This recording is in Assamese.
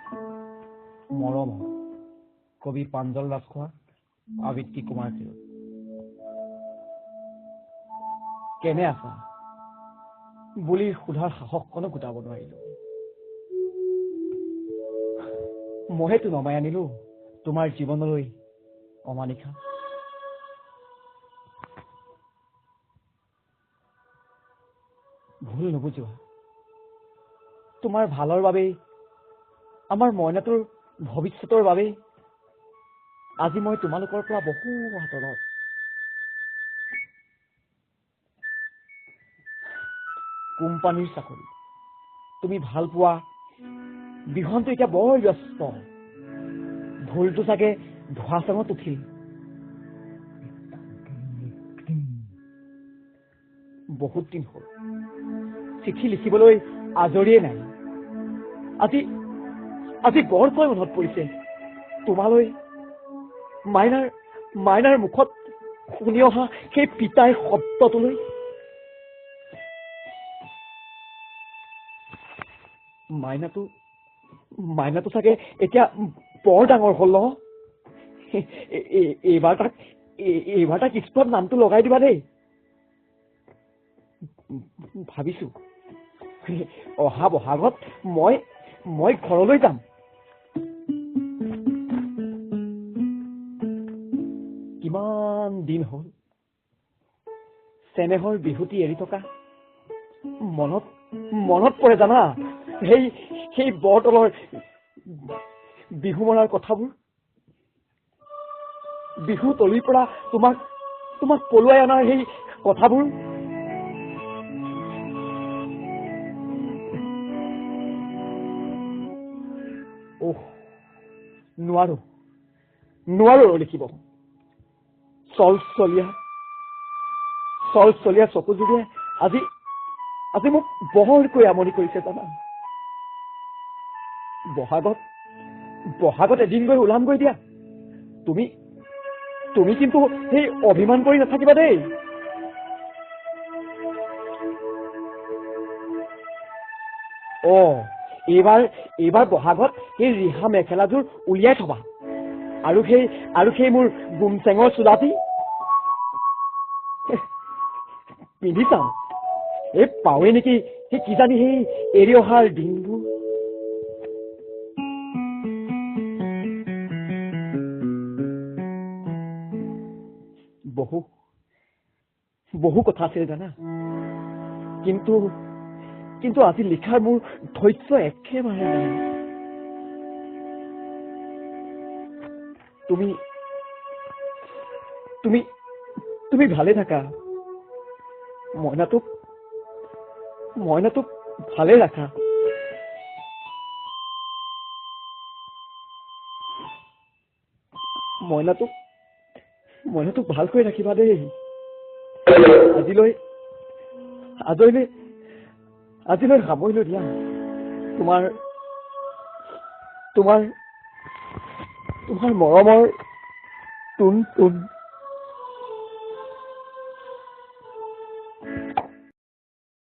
মৰম কবি প্ৰাঞ্জল ৰাজখোৱা আবৃত্তি কুমাৰ খেৰ কেনে আছা বুলি সোধাৰ সাহসকণো গোটাব নোৱাৰিলো মইতো নমাই আনিলো তোমাৰ জীৱনলৈ অমানিশা ভুল নুবুজিবা তোমাৰ ভালৰ বাবেই আমাৰ মইনাটোৰ ভৱিষ্যতৰ বাবেই আজি মই তোমালোকৰ পৰা বহু আঁতৰত কোম্পানীৰ চাকৰি তুমি ভাল পোৱা বিহনটো এতিয়া বৰ ব্যস্ত ভুলটো চাগে ধোঁৱা চাঙত উঠিল বহুত দিন হ'ল চিঠি লিখিবলৈ আজৰিয়ে নাই আজি আজি বৰকৈ মনত পৰিছে তোমালৈ মাইনাৰ মুখত শুনি অহা সেই পিতাই শব্দটোলৈ মাইনাটো চাগে এতিয়া বৰ ডাঙৰ হ'ল ন এইবাৰ তাক স্কুলত নামটো লগাই দিবা দেই ভাবিছো অহা বহাগত মই ঘৰলৈ যাম কিমান দিন হ'ল চেনেহৰ বিহুতি এৰি থকা মনত পৰে জানা সেই বৰতলৰ বিহু মৰাৰ কথাবোৰ বিহু তলিৰ পৰা তোমাক পলুৱাই অনাৰ সেই কথাবোৰ নোৱাৰো লিখিব চলচলীয়া চকুযোগে আজি মোক বহৰকৈ আমনি কৰিছে জানা বহাগত এদিন গৈ ওলামগৈ দিয়া তুমি কিন্তু সেই অভিমান কৰি নাথাকিবা দেই এইবাৰ বহাগত সেই ৰিহা মেখেলাযোৰ উলিয়াই থবা আৰু সেই মোৰ গুমচেঙৰ চোলাটি পিন্ধি চাম পাওঁৱে নেকি সেই কিজানি সেই এৰি অহাৰ দিনবোৰ বহু কথা আছিল জানা কিন্তু আজি লিখাৰ মোৰ ধৈৰ্য একেবাৰে নাই তুমি ভালে থাকা মইনাটোক ভালে ৰাখা মইনাটোক ভালকৈ ৰাখিবা দেই আজিলৈ সামৰিলো দিয়া তোমাৰ মৰমৰ টুন